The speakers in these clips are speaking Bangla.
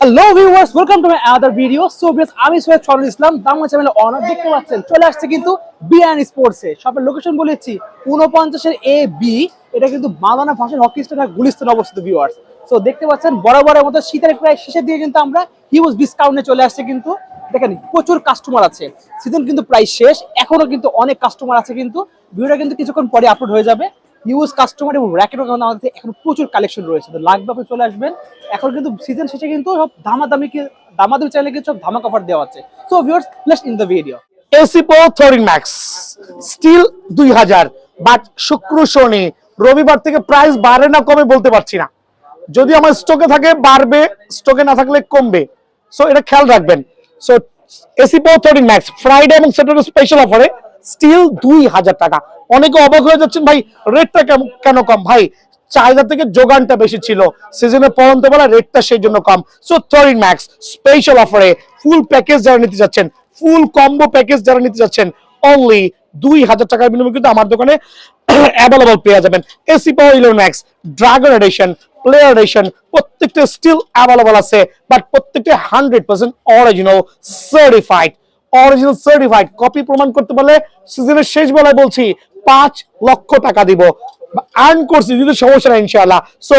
Hello viewers, welcome to my other video. So viewers, আমি সৈয়দ শরীফুল ইসলাম, দামা চ্যানেলে অনার দেখতে পাচ্ছেন চলে আসছে কিন্তু বিআইএন স্পোর্টসে। শপের লোকেশন বলেছি 49 এ বি। এটা কিন্তু মাওলানা ভাসানী হকি স্টেডিয়াম গুলিস্তানে অবস্থিত ভিউয়ার্স। সো দেখতে পাচ্ছেন বরাবরের মতো শীতের প্রায় শেষের দিকে কিন্তু আমরা হিউজ ডিসকাউন্টে চলে আসছে। কিন্তু দেখেন প্রচুর কাস্টমার আছে, সিজন কিন্তু প্রায় শেষ, এখনো কিন্তু অনেক কাস্টমার আছে। কিন্তু ভিডিওটা কিন্তু কিছুক্ষণ পরে আপলোড হয়ে যাবে। হিউজ কাস্টমার এবং র্যাকেটও আমাদের এখন প্রচুর কালেকশন রয়েছে, তো লাগবে আপনি চলে আসবেন। এখন কিন্তু সিজন শেষে কিন্তু সব দামাদামি চ্যানেলে কিন্তু সব ধামাকা অফার দেওয়া হচ্ছে। So viewers, let's in the video. AC pro থরিং ম্যাক্স স্টিল 2000, বাট শুক্র শনি রবিবার থেকে প্রাইস বাড়ে না কমে বলতে পারছি না। যদি আমার স্টকে থাকে বাড়বে, স্টকে না থাকলে কমবে। সো এটা খেয়াল রাখবেন। সো এসি প্রো থরিং ম্যাক্স ফ্রাইডে এবং স্যাটারডে স্পেশাল অফারে স্টিল 2000 টাকা। অনেকে অবাক হয়ে যাচ্ছেন, ভাই রেটটা কেন কম? ভাই চাহিদা থেকে যোগানটা বেশি ছিল, সিজনে পরন্ত বেলা রেটটা সেই জন্য কম। সো থরিং ম্যাক্স স্পেশাল অফারে ফুল প্যাকেজ যারা নিতে যাচ্ছেন, ফুল কম্বো প্যাকেজ যারা নিতে যাচ্ছেন, অনলি 2000 টাকার বিনিময়ে কিন্তু আমার দোকানে অ্যাভেলেবল পেয়ে যাবেন। এসি পাওয়ার 11 max dragon addition, player addition প্রত্যেকটা স্টিল অ্যাভেলেবল আছে, বাট প্রত্যেকটা 100% original certified. Original certified copy প্রমাণ করতে পারলে সিজনের শেষ বেলায় বলছি 5 লক্ষ টাকা দিব, আর্ন করছি, দিতে সমস্যা নাই ইনশাআল্লাহ। সো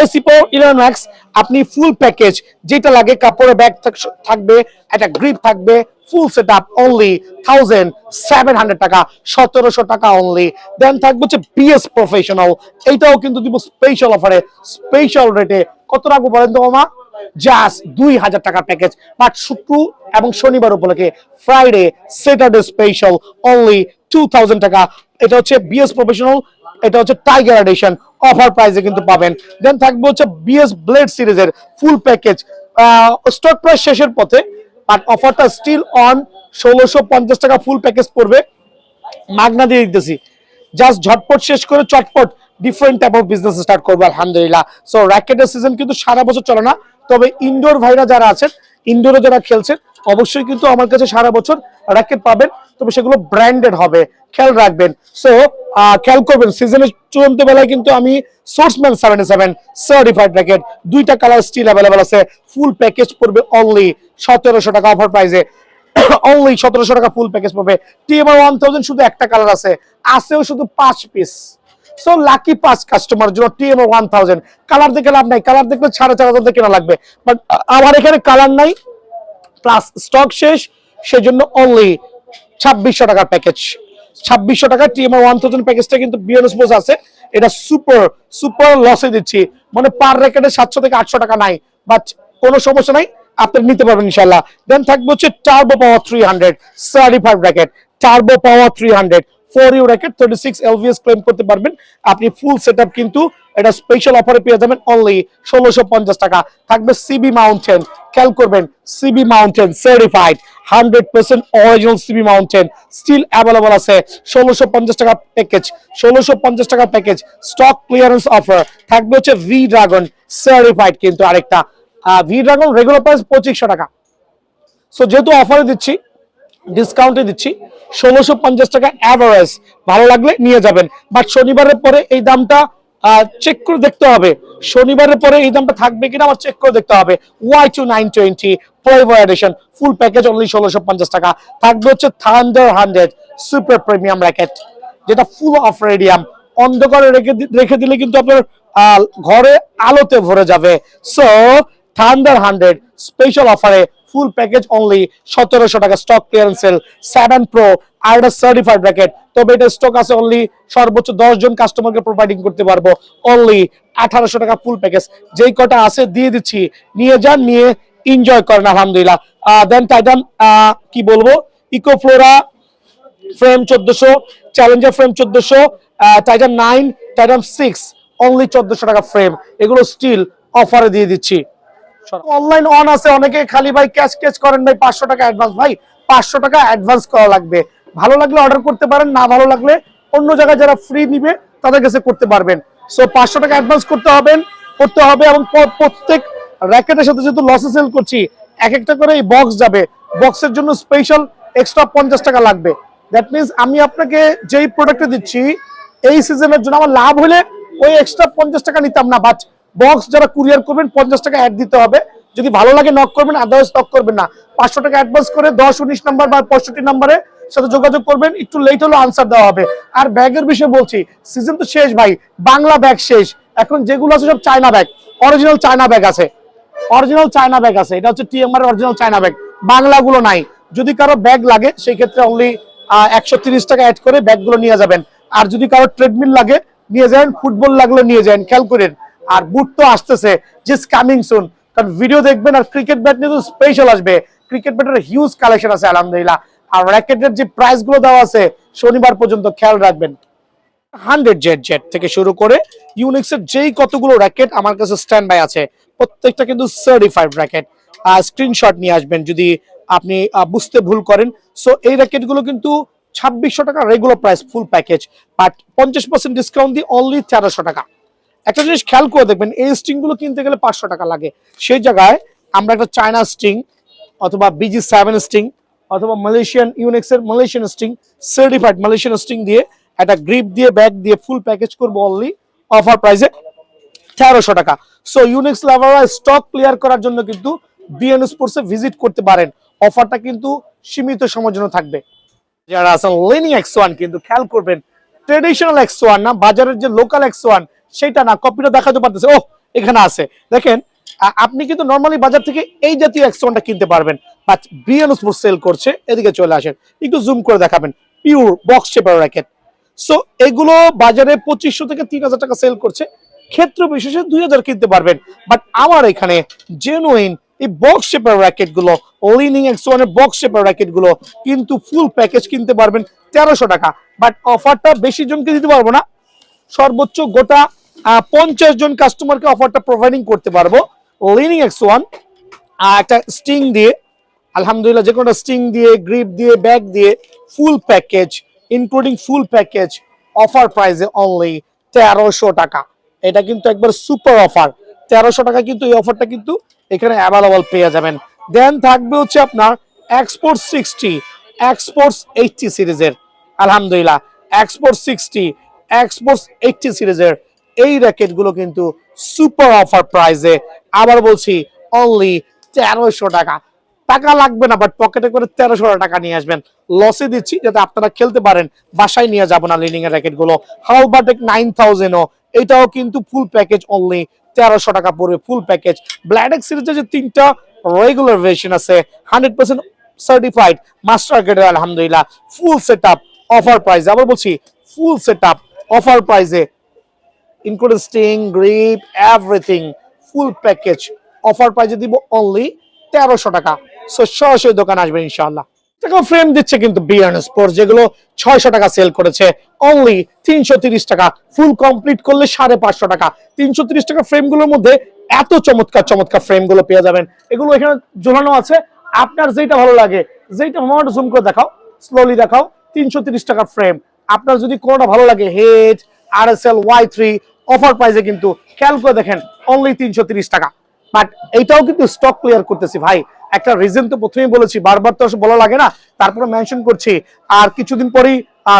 এসি পাওয়ার 11 ম্যাক্স আপনি ফুল প্যাকেজ যেটা লাগে, কাপড়ের ব্যাগ থাকবে, একটা গ্রিপ থাকবে, ফুল সেটআপ অনলি 1700 টাকা, 1700 টাকা অনলি। দেন থাকবে হচ্ছে বিএস প্রফেশনাল, এইটাও কিন্তু দিব স্পেশাল অফারে, স্পেশাল রেটে। কত রাখবো বলেন তো মামা? জাস্ট 2000 টাকার প্যাকেজ, বাট শুক্র এবং শনিবার উপলক্ষে ফ্রাইডে স্যাটারডে স্পেশাল অনলি 2000 টাকা। এটা হচ্ছে বিএস প্রফেশনাল, এটা হচ্ছে টাইগার এডিশন, অফার প্রাইসে কিন্তু পাবেন। দেন থাকবে হচ্ছে বিএস ব্লেড সিরিজের ফুল প্যাকেজ, স্টক প্রাইস শেষের পথে, বাট অফারটা স্টিল অন। 1650 টাকা ফুল প্যাকেজ পড়বে, মাগনা দিয়ে দিতেছি। জাস্ট ঝটপট শেষ করে চটপট different type of business start করবো আলহামদুলিল্লাহ। সো র্যাকেটের সিজন কিন্তু সারা বছর চলে না, তবে ইনডোর ভাইরা যারা আছেন, ইনডোরে যারা খেলছেন, অবশ্যই কিন্তু আমার কাছে সারা বছর র্যাকেট পাবেন, তবে সেগুলো ব্র্যান্ডেড হবে, খেয়াল রাখবেন। সো খেয়াল করবেন, সিজনের চূড়ান্ত বেলায় কিন্তু আমি সোর্সম্যান 77 সার্টিফাইড র্যাকেট, দুইটা কালার স্টিল অ্যাভেলেবল আছে, ফুল প্যাকেজ পড়বে অনলি 1700 টাকা অফার প্রাইসে। অনলি 1700 টাকা ফুল প্যাকেজ পাবে। টিএমআর 1000 শুধু একটা কালার আছেও শুধু 5 পিস। সো লাকি 5 কাস্টমার জন্য টিএমআর 1000। কালার দেখে লাভ নাই, কালার দেখলে 4500 দিয়ে কেনা লাগবে, বাট আমার এখানে কালার নাই প্লাস স্টক শেষ, সেজন্য অনলি 2600 টাকার প্যাকেজ। 2600 টাকা টিএমআর 1000 প্যাকেজটা কিন্তু বিএন স্পোর্টস আছে, এটা সুপার লসে দিচ্ছি, মানে পার র্যাকেটে 700 থেকে 800 টাকা নাই, বাট কোনো সমস্যা নাই, আপনি নিতে পারবেন ইনশাআল্লাহ। দেন থাকবে হচ্ছে টার্বো পাওয়ার 300 সার্টিফাইড র্যাকেট, টার্বো পাওয়ার 300 4U র্যাকেট 36 এলভিএস ক্লেম করতে পারবেন আপনি। ফুল সেটআপ কিন্তু এটা স্পেশাল অফারে পেয়ে যাবেন অনলি 1650 টাকা। থাকবে সিবি মাউন্টেন, খেয়াল করবেন, CB mountain certified 100% original CB mountain still available আছে। 1650 টাকা প্যাকেজ, 1650 টাকা প্যাকেজ, স্টক ক্লিয়ারেন্স অফার। থাকবে হচ্ছে ভি ড্রাগন সার্টিফাইড, কিন্তু আরেকটা ভি ড্রাগন রেগুলার প্রাইস 2500 টাকা। সো যেহেতু অফারে দিচ্ছি, ডিসকাউন্টে দিচ্ছি, 1650 টাকা অ্যাভারেজ, ভালো লাগলে নিয়ে যাবেন। বাট শনিবারের পরে এই দামটা চেক করে দেখতে হবে, শনিবারের পরে এই দামটা থাকবে কিনা আমার চেক করে দেখতে হবে। Y2 920 flavour edition full package only 1650 টাকা। থাকবে হচ্ছে থান্ডার 100 সুপার প্রিমিয়াম র্যাকেট, যেটা ফুল অফ রেডিয়াম, অন্ধকারে রেখে দিলে কিন্তু আপনার ঘরে আলোতে ভরে যাবে। সো থান্ডার 100 স্পেশাল অফারে ফুল প্যাকেজ অনলি 1700 টাকা। স্টক ক্লিয়ারেন্স সেল 7 প্রো আর এটা সার্টিফাইড র্যাকেট, তবে এটা স্টক আছে অনলি সর্বোচ্চ 10 জন কাস্টমারকে প্রোভাইডিং করতে পারবো অনলি 1800 টাকা ফুল প্যাকেজ। যেই কটা আছে দিয়ে দিচ্ছি, নিয়ে যান, নিয়ে এনজয় করেন আলহামদুলিল্লাহ। দেন টাইটান কি বলবো, ইকোফ্লোরা frame 1400, challenger frame 1400, Titan 9, Titan 6 only 1400 টাকা ফ্রেম, এগুলো স্টিল অফারে দিয়ে দিচ্ছি। অনলাইন অন আছে, অনেকে খালি ভাই ক্যাশ করেন ভাই 500 টাকা অ্যাডভান্স। ভাই 500 টাকা অ্যাডভান্স করা লাগবে, ভালো লাগলে অর্ডার করতে পারেন, না ভালো লাগলে অন্য জায়গায় যারা ফ্রি নিবে তাদের কাছে করতে পারবেন। সো 500 টাকা অ্যাডভান্স করতে হবে এবং প্রত্যেক র্যাকেটের সাথে যেহেতু লসে সেল করছি, এক একটা করে এই বক্স যাবে, বক্সের জন্য স্পেশাল এক্সট্রা 50 টাকা লাগবে। দ্যাট মিনস আমি আপনাকে যেই প্রোডাক্টটা দিচ্ছি এই সিজনের জন্য আমার লাভ হলে ওই এক্সট্রা 50 টাকা নিতাম না, বাট বক্স যারা কুরিয়ার করবেন 50 টাকা অ্যাড দিতে হবে, যদি ভালো লাগে নক করবেন, আদারওয়াইজ নক করবেন না। 500 টাকা অ্যাডভান্স করে 10, 19 নাম্বার বা 65 নাম্বারে সাথে যোগাযোগ করবেন, একটু লেট হলেও আনসার দেওয়া হবে। আর ব্যাগের বিষয়ে বলছি, সিজন তো শেষ ভাই, বাংলা ব্যাগ শেষ, এখন যেগুলো আছে সব China bag, original China bag আছে, অরিজিনাল চায়না ব্যাগ আছে, এটা হচ্ছে টিএমআর অরিজিনাল চায়না ব্যাগ, বাংলাগুলো নাই। যদি কারো ব্যাগ লাগে সেই ক্ষেত্রে অনলি 130 টাকা অ্যাড করে ব্যাগগুলো নিয়ে যাবেন। আর যদি কারো ট্রেডমিল লাগে নিয়ে যাবেন, ফুটবল লাগলে নিয়ে যাবেন, খেয়াল করেন। আর বুট তো আসতেছে, জাস্ট কামিং সুন, কারণ ভিডিও দেখবেন। আর ক্রিকেট ব্যাট নিয়ে তো স্পেশাল আসবে, ক্রিকেট ব্যাটের হিউজ কালেকশন আছে আলহামদুলিল্লাহ। আর র্যাকেটের যে প্রাইস গুলো দেওয়া আছে শনিবার পর্যন্ত খেয়াল রাখবেন। 100 জেড থেকে শুরু করে ইউনিক্সের যেই কতগুলো র্যাকেট আমার কাছে স্ট্যান্ড বাই আছে, প্রত্যেকটা কিন্তু সার্টিফাইড র্যাকেট। স্ক্রিনশট নিয়ে আসবেন যদি আপনি বুঝতে ভুল করেন। সো এই র্যাকেটগুলো কিন্তু 2600 টাকা regular price full package, but 50% discount দিয়ে অনলি 1300 টাকা। একটা জিনিস খেয়াল করে দেখবেন, এই স্ট্রিং গুলো কিনতে গেলে 500 টাকা লাগে, সেই জায়গায় আমরা একটা চায়না স্ট্রিং অথবা BG7 স্ট্রিং অথবা মালয়েশিয়ান ইউনিক্সের Malaysian string, certified Malaysian string দিয়ে একটা গ্রিপ দিয়ে ব্যাগ দিয়ে ফুল প্যাকেজ করবো অনলি অফার প্রাইসে 1300 টাকা। সো ইউনিক্স লাভাররা স্টক ক্লিয়ার করার জন্য কিন্তু বিএন স্পোর্টসে ভিজিট করতে পারেন, অফারটা কিন্তু সীমিত সময়ের জন্য থাকবে। যারা আছেন লিনিং X1 কিন্তু খেয়াল করবেন, ট্রেডিশনাল X1 না, বাজারের যে লোকাল X1 সেটা না, কপিটা দেখাতে পারতেছে, ও এখানে আছে দেখেন। আপনি কিন্তু নরমালি বাজার থেকে এই জাতীয় X1টা কিনতে পারবেন, বাট বিএন স্পোর্টস সেল করছে। এদিকে চলে আসেন, একটু জুম করে দেখাবেন, pure box shaper racket. So এগুলো বাজারে 2500 থেকে 3000 টাকা সেল করছে, ক্ষেত্র বিশেষে 2000 কিনতে পারবেন। বাট আমার এখানে জেনুইন এই বক্স শেপার র্যাকেট গুলো, লিনিং X1 এর বক্স শেপার র্যাকেট গুলো কিন্তু ফুল প্যাকেজ কিনতে পারবেন 1300 টাকা। বাট অফারটা বেশি জনকে দিতে পারবো না, সর্বোচ্চ গোটা 50 জন কাস্টমারকে অফারটা প্রোভাইডিং করতে পারবো। লিনিং X1 একটা স্টিং দিয়ে, আলহামদুলিল্লাহ, যে কোনো স্টিং দিয়ে, গ্রিপ দিয়ে, ব্যাগ দিয়ে ফুল প্যাকেজ ইনক্লুডিং ফুল প্যাকেজ অফার প্রাইসে অনলি 1300 টাকা। এটা কিন্তু একবার সুপার অফার, 1300 টাকা কিন্তু এই অফারটা কিন্তু এখানে অ্যাভেলেবল পেয়ে যাবেন। দেন থাকবে হচ্ছে আপনার এক্সপোর্ট 60, এক্সপোর্টস 80 সিরিজের, আলহামদুলিল্লাহ এক্সপোর্ট 60, এক্সপোর্টস 80 সিরিজের এই র্যাকেটগুলো কিন্তু সুপার অফার প্রাইসে, আবার বলছি অনলি 1300 টাকা। টাকা লাগবে না, বাট পকেটে করে 1300 টাকা নিয়ে আসবেন। লসে দিচ্ছি যাতে আপনারা খেলতে পারেন, বাসায় নিয়ে যাবো না লিনিং এর র্যাকেট গুলো। হালবাটেক 9000 এটাও কিন্তু ফুল প্যাকেজ অনলি 1300 টাকা পড়বে ফুল প্যাকেজ। ব্ল্যাডেক সিরিজের যে 3টা রেগুলার ভার্সন আছে 100% সার্টিফাইড মাস্টার গ্রেডের, আলহামদুলিল্লাহ ফুল সেটআপ অফার প্রাইসে, আবার বলছি ফুল সেটআপ অফার প্রাইসে, including sting, grip, everything full package offer প্রাইসে দিব অনলি 1300 টাকা। সো সরাসরি দোকান আসবেন ইনশাআল্লাহ। টাকা ফ্রেম দিচ্ছে কিন্তু বিএন স্পোর্টস, যেগুলো 600 টাকা সেল করেছে অনলি 330 টাকা, ফুল কমপ্লিট করলে 550 টাকা। 330 টাকা ফ্রেম গুলোর মধ্যে এত চমৎকার চমৎকার ফ্রেম গুলো পেয়ে যাবেন। এগুলো এখানে ঝোলানো আছে, আপনার যেটা ভালো লাগে, যেটা মোবাইল জুম করে দেখাও, স্লোলি দেখাও। 330 টাকা ফ্রেম, আপনার যদি কোনটা ভালো লাগে, হেড, RSL, Y3 অফার প্রাইসে কিন্তু খেয়াল করে দেখেন অনলি 330 টাকা। বাট এইটাও কিন্তু স্টক ক্লিয়ার করতেছি ভাই, একটা রিজন তো প্রথমেই বলেছি, বারবার তো বলা লাগে না, তারপরে মেনশন করছি। আর কিছুদিন পরেই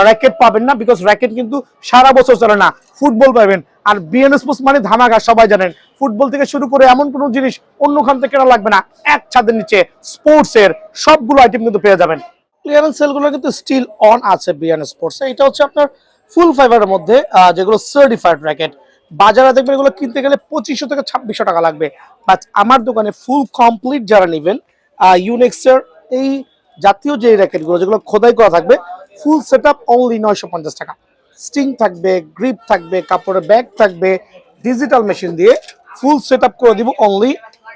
র্যাকেট পাবেন না, বিকজ র্যাকেট কিন্তু সারা বছর চলে না, ফুটবল পাবেন। আর বিএন স্পোর্টস মানে ধামাকা, সবাই জানেন, ফুটবল থেকে শুরু করে এমন কোনো জিনিস অন্য খান থেকে কেনা লাগবে না, এক ছাদের নিচে স্পোর্টস এর সবগুলো আইটেম কিন্তু পেয়ে যাবেন। ক্লিয়ারেন্স সেলগুলো কিন্তু স্টিল অন আছে বিএন স্পোর্টস। এটা হচ্ছে আপনার ফুল ফাইবারের মধ্যে যেগুলো সার্টিফাইড র্যাকেট, বাজারে দেখবেন এগুলো কিনতে গেলে 2500 থেকে 2600 টাকা লাগবে। বাট আমার দোকানে ফুল কমপ্লিট যারা নেবেন, ইউনিক্সের এই জাতীয় যে র্যাকেটগুলো যেগুলো খোদাই করা থাকবে, ফুল সেটআপ অনলি 950 টাকা। স্টিং থাকবে, গ্রিপ থাকবে, কাপড়ের ব্যাগ থাকবে, ডিজিটাল মেশিন দিয়ে ফুল সেটআপ করে দিব অনলি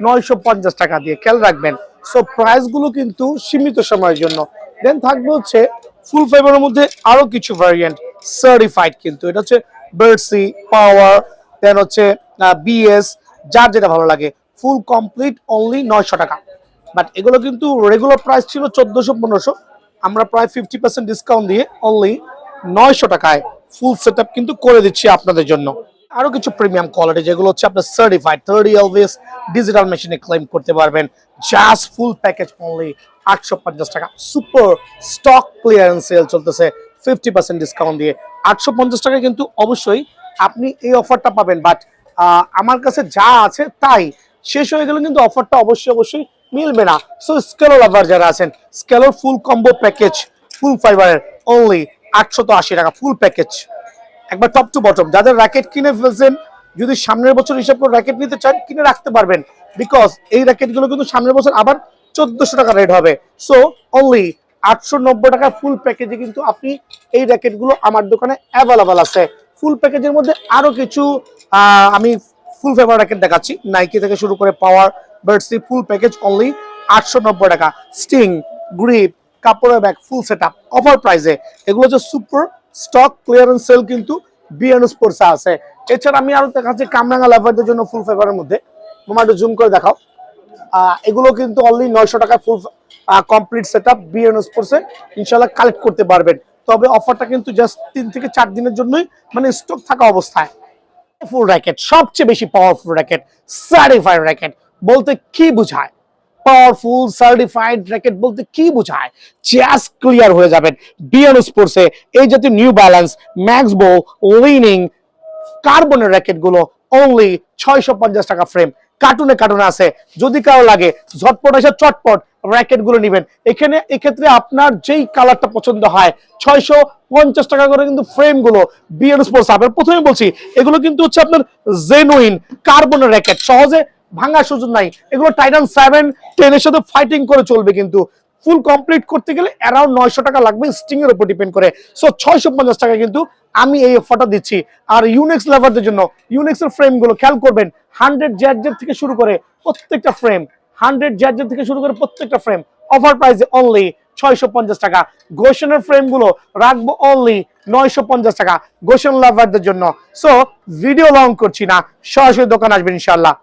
950 টাকা দিয়ে, খেয়াল রাখবেন। সো প্রাইসগুলো কিন্তু সীমিত সময়ের জন্য। দেন থাকবে হচ্ছে ফুল ফাইবারের মধ্যে আরো কিছু ভ্যারিয়েন্ট সার্টিফাইড, কিন্তু এটা হচ্ছে বার্সি, পাওয়ার, দেন হচ্ছে বিএস, যার যেটা ভালো লাগে, ফুল কমপ্লিট অনলি 900 টাকা। বাট এগুলো কিন্তু রেগুলার প্রাইস ছিল 1400-1500, আমরা প্রায় 50% ডিসকাউন্ট দিয়ে অনলি 900 টাকায় ফুল সেটআপ কিন্তু করে দিচ্ছি আপনাদের জন্য। আরো কিছু প্রিমিয়াম কোয়ালিটি যেগুলো হচ্ছে আপনার সার্টিফাইড 30 এলভিএস ডিজিটাল মেশিনে ক্লেম করতে পারবেন, জাস্ট ফুল প্যাকেজ অনলি 850 টাকা। সুপার স্টক ক্লিয়ারেন্স সেল চলতেছে 50% ডিসকাউন্ট দিয়ে 850 টাকা, কিন্তু অবশ্যই আপনি এই অফারটা পাবেন। বাট আমার কাছে যা আছে তাই, শেষ হয়ে গেলে কিন্তু অফারটা অবশ্যই মিলবে না। সো স্কেলো লাভার যারা আছেন, স্কেলোর ফুল কম্বো প্যাকেজ ফুল ফাইবারের অনলি 880 টাকা ফুল প্যাকেজ, একবার টপ টু বটম। যাদের র্যাকেট কিনে ফেলছেন, যদি সামনের বছর হিসাব করে র্যাকেট নিতে চান কিনে রাখতে পারবেন, বিকজ এই র্যাকেট গুলো কিন্তু সামনের বছর আবার 1400 টাকা রেট হবে। সো অনলি 890 টাকা ফুল প্যাকেজে কিন্তু আপনি এই র্যাকেট গুলো আমার দোকানে অ্যাভেলেবল আছে। ফুল প্যাকেজের মধ্যে আরো কিছু আমি ফুল ফেভার র্যাকেট দেখাচ্ছি, নাইকি থেকে শুরু করে পাওয়ার, বার্ডসি ফুল প্যাকেজ অনলি 890 টাকা। স্টিং, গ্রিপ, কাপড়ের ব্যাগ ফুল সেটআপ অফার প্রাইসে। এগুলো হচ্ছে সুপার স্টক ক্লিয়ারেন্স সেল কিন্তু বিএন স্পোর্টসে আছে। এছাড়া আমি আরো দেখাচ্ছি কামরাঙ্গা লাভারদের জন্য ফুল ফেভারের মধ্যে, মামা একটু জুম করে দেখাও। এগুলো কিন্তু অনলি 900 টাকা ফুল কমপ্লিট সেটআপ বিএন স্পোর্টসে ইনশাআল্লাহ কালেক্ট করতে পারবেন। তবে অফারটা কিন্তু জাস্ট 3 থেকে 4 দিনের জন্যই, মানে স্টক থাকা অবস্থায়। ফুল র্যাকেট, সবচেয়ে বেশি পাওয়ারফুল র্যাকেট, সার্টিফাইড র্যাকেট বলতে কি বোঝায়? পাওয়ারফুল সার্টিফাইড র্যাকেট বলতে কি বোঝায়? জাস্ট ক্লিয়ার হয়ে যাবেন বিএন স্পোর্টসে এই জাতীয় নিউ ব্যালেন্স, ম্যাক্সবো, লিনিং, কার্বনের র্যাকেট গুলো অনলি 650 টাকা ফ্রেম। কার্টুনে আছে, যদি কারো লাগে ঝটপট এসে চটপট র্যাকেট গুলো নিবেন। এক্ষেত্রে আপনার যেই কালারটা পছন্দ হয় 650 টাকা করে কিন্তু ফ্রেম গুলো বিএন স্পোর্টস। আপনার প্রথমে বলছি এগুলো কিন্তু হচ্ছে আপনার জেনুইন কার্বনের র্যাকেট, সহজে ভাঙার সুযোগ নাই। এগুলো টাইটান 7, 10 এর সাথে ফাইটিং করে চলবে, কিন্তু ফুল কমপ্লিট করতে গেলে অ্যারাউন্ড 900 টাকা লাগবে, স্টিং এর উপর ডিপেন্ড করে। সো 650 টাকা কিন্তু আমি এই অফারটা দিচ্ছি। আর ইউনিক্স লাভারদের জন্য ইউনিক্স এর ফ্রেম গুলো খেয়াল করবেন, 100 জ্যাজের থেকে শুরু করে প্রত্যেকটা ফ্রেম, 100 জ্যাজের থেকে শুরু করে প্রত্যেকটা ফ্রেম অফার প্রাইসে অনলি 650 টাকা। গোশনের ফ্রেম গুলো রাখবো অনলি 950 টাকা গোশন লাভারদের জন্য। সো ভিডিও লং করছি না, সরাসরি দোকান আসবেন ইনশাআল্লাহ।